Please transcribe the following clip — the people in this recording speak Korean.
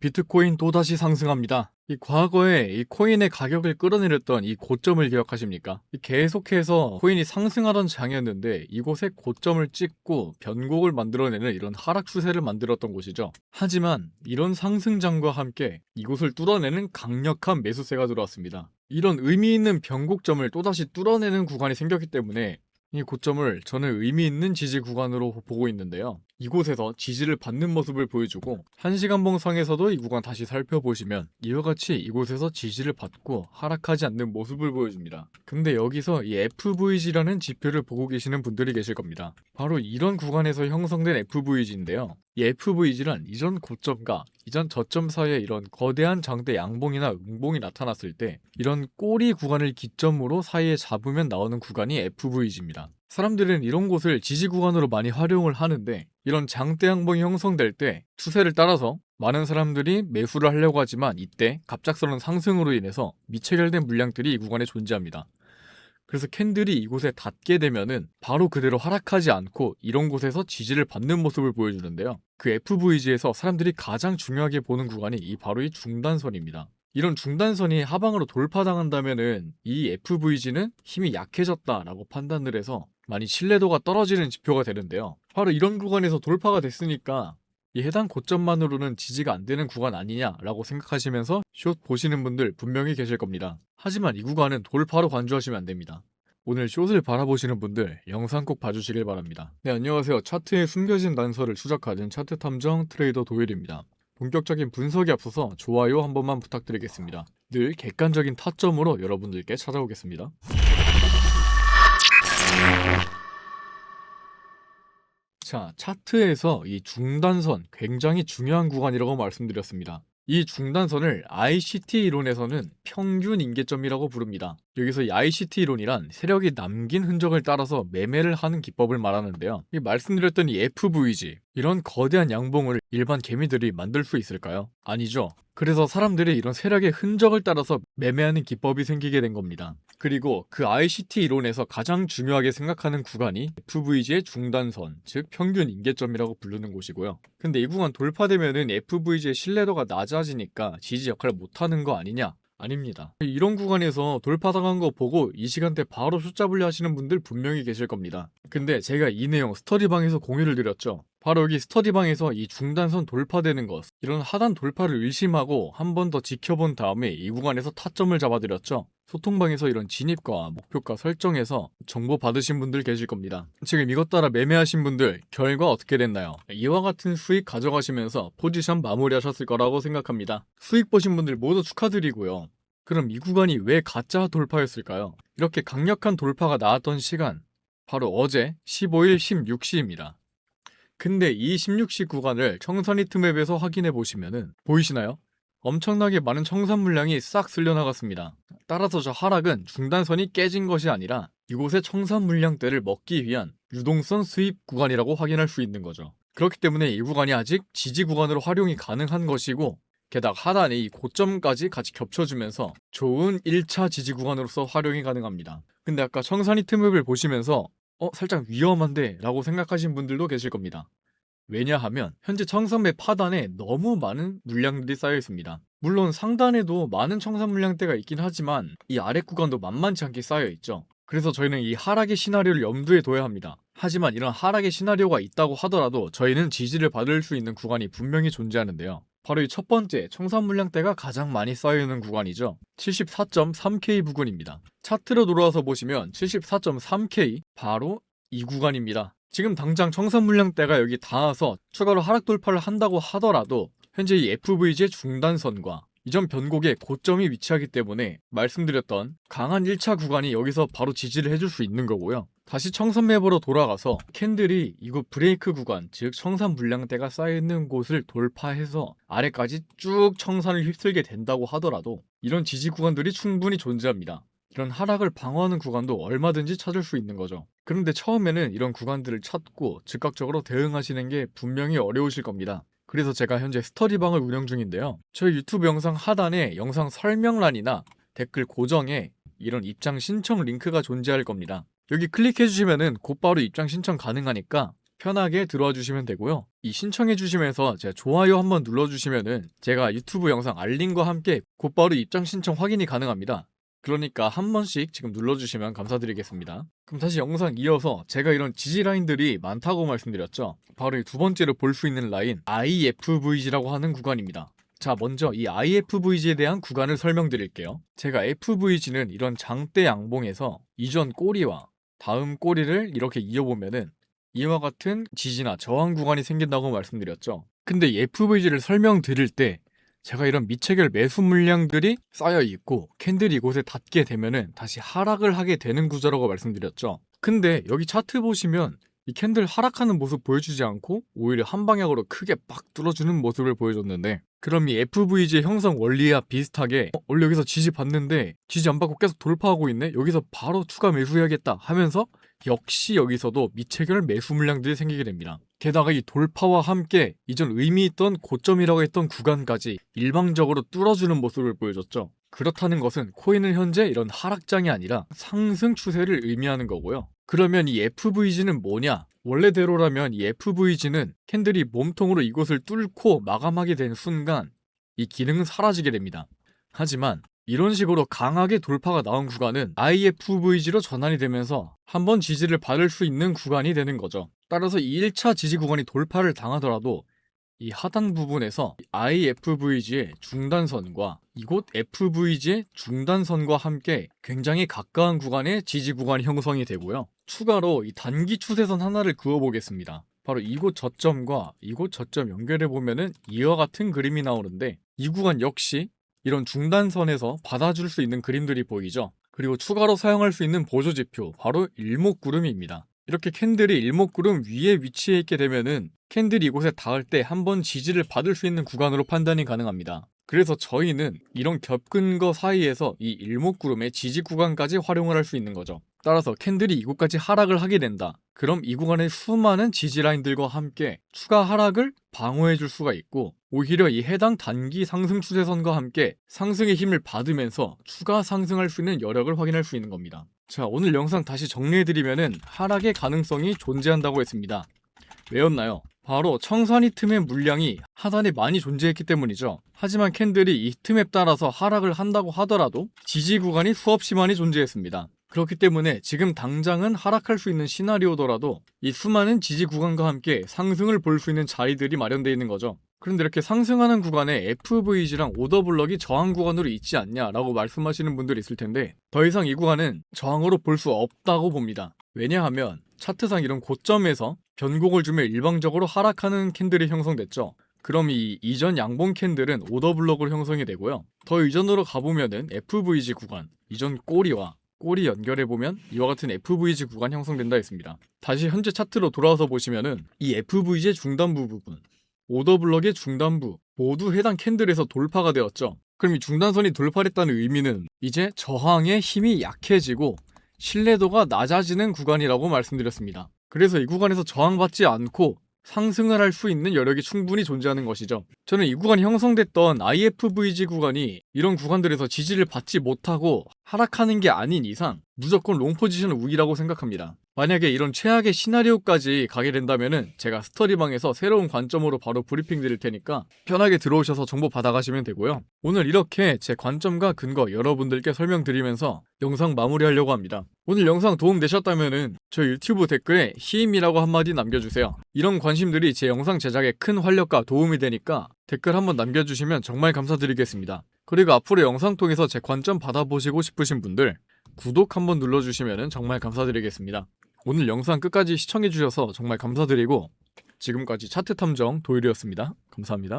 비트코인 또다시 상승합니다. 이 과거에 이 코인의 가격을 끌어내렸던 이 고점을 기억하십니까? 계속해서 코인이 상승하던 장이었는데 이곳에 고점을 찍고 변곡을 만들어내는 이런 하락 추세를 만들었던 곳이죠. 하지만 이런 상승장과 함께 이곳을 뚫어내는 강력한 매수세가 들어왔습니다. 이런 의미 있는 변곡점을 또다시 뚫어내는 구간이 생겼기 때문에 이 고점을 저는 의미 있는 지지 구간으로 보고 있는데요. 이곳에서 지지를 받는 모습을 보여주고 1시간봉상에서도 이 구간 다시 살펴보시면 이와 같이 이곳에서 지지를 받고 하락하지 않는 모습을 보여줍니다. 근데 여기서 이 FVG라는 지표를 보고 계시는 분들이 계실 겁니다. 바로 이런 구간에서 형성된 FVG인데요. 이 FVG란 이전 고점과 이전 저점 사이에 이런 거대한 장대 양봉이나 음봉이 나타났을 때 이런 꼬리 구간을 기점으로 사이에 잡으면 나오는 구간이 FVG입니다. 사람들은 이런 곳을 지지 구간으로 많이 활용을 하는데 이런 장대 양봉이 형성될 때 추세를 따라서 많은 사람들이 매수를 하려고 하지만 이때 갑작스러운 상승으로 인해서 미체결된 물량들이 이 구간에 존재합니다. 그래서 캔들이 이곳에 닿게 되면은 바로 그대로 하락하지 않고 이런 곳에서 지지를 받는 모습을 보여주는데요. 그 FVG에서 사람들이 가장 중요하게 보는 구간이 바로 이 중단선입니다. 이런 중단선이 하방으로 돌파당한다면은 이 FVG는 힘이 약해졌다라고 판단을 해서 많이 신뢰도가 떨어지는 지표가 되는데요. 바로 이런 구간에서 돌파가 됐으니까 이 해당 고점만으로는 지지가 안 되는 구간 아니냐라고 생각하시면서 숏 보시는 분들 분명히 계실 겁니다. 하지만 이 구간은 돌파로 간주하시면 안 됩니다. 오늘 숏을 바라보시는 분들 영상 꼭 봐주시길 바랍니다. 네, 안녕하세요. 차트에 숨겨진 단서를 추적하는 차트 탐정 트레이더 도일입니다. 본격적인 분석에 앞서서 좋아요 한 번만 부탁드리겠습니다. 늘 객관적인 타점으로 여러분들께 찾아오겠습니다. 자, 차트에서 이 중단선 굉장히 중요한 구간이라고 말씀드렸습니다. 이 중단선을 ICT 이론에서는 평균 임계점이라고 부릅니다. 여기서 이 ICT 이론이란 세력이 남긴 흔적을 따라서 매매를 하는 기법을 말하는데요. 이 말씀드렸던 이 FVG, 이런 거대한 양봉을 일반 개미들이 만들 수 있을까요? 아니죠. 그래서 사람들이 이런 세력의 흔적을 따라서 매매하는 기법이 생기게 된 겁니다. 그리고 그 ICT 이론에서 가장 중요하게 생각하는 구간이 FVG의 중단선, 즉 평균 임계점이라고 부르는 곳이고요. 근데 이 구간 돌파되면은 FVG의 신뢰도가 낮아지니까 지지 역할을 못하는 거 아니냐? 아닙니다. 이런 구간에서 돌파당한 거 보고 이 시간대 바로 숫자 분리 하시는 분들 분명히 계실 겁니다. 근데 제가 이 내용 스터디방에서 공유를 드렸죠. 바로 여기 스터디방에서 이 중단선 돌파되는 것, 이런 하단 돌파를 의심하고 한 번 더 지켜본 다음에 이 구간에서 타점을 잡아드렸죠. 소통방에서 이런 진입과 목표가 설정해서 정보 받으신 분들 계실 겁니다. 지금 이것 따라 매매하신 분들 결과 어떻게 됐나요? 이와 같은 수익 가져가시면서 포지션 마무리하셨을 거라고 생각합니다. 수익 보신 분들 모두 축하드리고요. 그럼 이 구간이 왜 가짜 돌파였을까요? 이렇게 강력한 돌파가 나왔던 시간, 바로 어제 15일 16시입니다. 근데 이 16시 구간을 청산 히트맵에서 확인해 보시면은 보이시나요? 엄청나게 많은 청산 물량이 싹 쓸려 나갔습니다. 따라서 저 하락은 중단선이 깨진 것이 아니라 이곳의 청산 물량대를 먹기 위한 유동성 수입 구간이라고 확인할 수 있는 거죠. 그렇기 때문에 이 구간이 아직 지지 구간으로 활용이 가능한 것이고, 게다가 하단에 이 고점까지 같이 겹쳐주면서 좋은 1차 지지 구간으로서 활용이 가능합니다. 근데 아까 청산 히트맵을 보시면서 살짝 위험한데 라고 생각하신 분들도 계실 겁니다. 왜냐하면 현재 청산매 하단에 너무 많은 물량들이 쌓여 있습니다. 물론 상단에도 많은 청산 물량대가 있긴 하지만 이 아래 구간도 만만치 않게 쌓여 있죠. 그래서 저희는 이 하락의 시나리오를 염두에 둬야 합니다. 하지만 이런 하락의 시나리오가 있다고 하더라도 저희는 지지를 받을 수 있는 구간이 분명히 존재하는데요. 바로 이 첫 번째 청산 물량대가 가장 많이 쌓여 있는 구간이죠. 74.3K 부근입니다. 차트로 돌아와서 보시면 74.3K 바로 이 구간입니다. 지금 당장 청산 물량대가 여기 닿아서 추가로 하락 돌파를 한다고 하더라도 현재 이 FVG의 중단선과 이전 변곡의 고점이 위치하기 때문에 말씀드렸던 강한 1차 구간이 여기서 바로 지지를 해줄 수 있는 거고요. 다시 청산 매버로 돌아가서 캔들이 이곳 브레이크 구간, 즉 청산 물량대가 쌓여있는 곳을 돌파해서 아래까지 쭉 청산을 휩쓸게 된다고 하더라도 이런 지지 구간들이 충분히 존재합니다. 이런 하락을 방어하는 구간도 얼마든지 찾을 수 있는 거죠. 그런데 처음에는 이런 구간들을 찾고 즉각적으로 대응하시는 게 분명히 어려우실 겁니다. 그래서 제가 현재 스터디방을 운영 중인데요. 저희 유튜브 영상 하단에 영상 설명란이나 댓글 고정에 이런 입장 신청 링크가 존재할 겁니다. 여기 클릭해주시면은 곧바로 입장 신청 가능하니까 편하게 들어와 주시면 되고요. 이 신청해 주시면서 제가 좋아요 한번 눌러주시면은 제가 유튜브 영상 알림과 함께 곧바로 입장 신청 확인이 가능합니다. 그러니까 한 번씩 지금 눌러주시면 감사드리겠습니다. 그럼 다시 영상 이어서 제가 이런 지지 라인들이 많다고 말씀드렸죠. 바로 이 두 번째로 볼 수 있는 라인 IFVG라고 하는 구간입니다. 자, 먼저 이 IFVG에 대한 구간을 설명드릴게요. 제가 FVG는 이런 장대 양봉에서 이전 꼬리와 다음 꼬리를 이렇게 이어보면은 이와 같은 지지나 저항 구간이 생긴다고 말씀드렸죠. 근데 이 FVG를 설명드릴 때 제가 이런 미체결 매수 물량들이 쌓여 있고 캔들이 이곳에 닿게 되면은 다시 하락을 하게 되는 구조라고 말씀드렸죠. 근데 여기 차트 보시면 이 캔들 하락하는 모습 보여주지 않고 오히려 한 방향으로 크게 빡 뚫어주는 모습을 보여줬는데, 그럼 이 FVG의 형성 원리와 비슷하게 원래 여기서 지지 받는데 지지 안 받고 계속 돌파하고 있네? 여기서 바로 추가 매수해야겠다 하면서 역시 여기서도 미체결 매수 물량들이 생기게 됩니다. 게다가 이 돌파와 함께 이전 의미 있던 고점이라고 했던 구간까지 일방적으로 뚫어주는 모습을 보여줬죠. 그렇다는 것은 코인은 현재 이런 하락장이 아니라 상승 추세를 의미하는 거고요. 그러면 이 FVG는 뭐냐? 원래대로라면 이 FVG는 캔들이 몸통으로 이곳을 뚫고 마감하게 된 순간 이 기능은 사라지게 됩니다. 하지만 이런 식으로 강하게 돌파가 나온 구간은 IFVG로 전환이 되면서 한번 지지를 받을 수 있는 구간이 되는 거죠. 따라서 이 1차 지지 구간이 돌파를 당하더라도 이 하단 부분에서 IFVG의 중단선과 이곳 FVG의 중단선과 함께 굉장히 가까운 구간의 지지 구간이 형성이 되고요. 추가로 이 단기 추세선 하나를 그어보겠습니다. 바로 이곳 저점과 이곳 저점 연결해보면은 이와 같은 그림이 나오는데, 이 구간 역시 이런 중단선에서 받아줄 수 있는 그림들이 보이죠. 그리고 추가로 사용할 수 있는 보조지표, 바로 일목구름입니다. 이렇게 캔들이 일목구름 위에 위치해 있게 되면은 캔들이 이곳에 닿을 때 한번 지지를 받을 수 있는 구간으로 판단이 가능합니다. 그래서 저희는 이런 겹근거 사이에서 이 일목구름의 지지 구간까지 활용을 할 수 있는 거죠. 따라서 캔들이 이곳까지 하락을 하게 된다. 그럼 이 구간의 수많은 지지 라인들과 함께 추가 하락을 방어해 줄 수가 있고, 오히려 이 해당 단기 상승 추세선과 함께 상승의 힘을 받으면서 추가 상승할 수 있는 여력을 확인할 수 있는 겁니다. 자, 오늘 영상 다시 정리해드리면은 하락의 가능성이 존재한다고 했습니다. 왜였나요? 바로 청산이 틈의 물량이 하단에 많이 존재했기 때문이죠. 하지만 캔들이 이 틈에 따라서 하락을 한다고 하더라도 지지 구간이 수없이 많이 존재했습니다. 그렇기 때문에 지금 당장은 하락할 수 있는 시나리오더라도 이 수많은 지지 구간과 함께 상승을 볼 수 있는 자리들이 마련되어 있는 거죠. 그런데 이렇게 상승하는 구간에 FVG랑 오더블럭이 저항 구간으로 있지 않냐라고 말씀하시는 분들이 있을 텐데, 더 이상 이 구간은 저항으로 볼 수 없다고 봅니다. 왜냐하면 차트상 이런 고점에서 변곡을 주며 일방적으로 하락하는 캔들이 형성됐죠. 그럼 이 이전 양봉 캔들은 오더블럭으로 형성이 되고요. 더 이전으로 가보면은 FVG 구간, 이전 꼬리와 꼬리 연결해보면 이와 같은 FVG 구간 형성된다 했습니다. 다시 현재 차트로 돌아와서 보시면은 이 FVG의 중단부 부분, 오더블럭의 중단부 모두 해당 캔들에서 돌파가 되었죠. 그럼 이 중단선이 돌파했다는 의미는 이제 저항의 힘이 약해지고 신뢰도가 낮아지는 구간이라고 말씀드렸습니다. 그래서 이 구간에서 저항받지 않고 상승을 할 수 있는 여력이 충분히 존재하는 것이죠. 저는 이 구간이 형성됐던 IFVG 구간이 이런 구간들에서 지지를 받지 못하고 하락하는 게 아닌 이상 무조건 롱 포지션 우위라고 생각합니다. 만약에 이런 최악의 시나리오까지 가게 된다면은 제가 스터디방에서 새로운 관점으로 바로 브리핑 드릴 테니까 편하게 들어오셔서 정보 받아가시면 되고요. 오늘 이렇게 제 관점과 근거 여러분들께 설명드리면서 영상 마무리하려고 합니다. 오늘 영상 도움되셨다면은 저 유튜브 댓글에 힘이라고 한마디 남겨주세요. 이런 관심들이 제 영상 제작에 큰 활력과 도움이 되니까 댓글 한번 남겨주시면 정말 감사드리겠습니다. 그리고 앞으로 영상 통해서 제 관점 받아보시고 싶으신 분들 구독 한번 눌러주시면 정말 감사드리겠습니다. 오늘 영상 끝까지 시청해주셔서 정말 감사드리고 지금까지 차트 탐정 도일이었습니다. 감사합니다.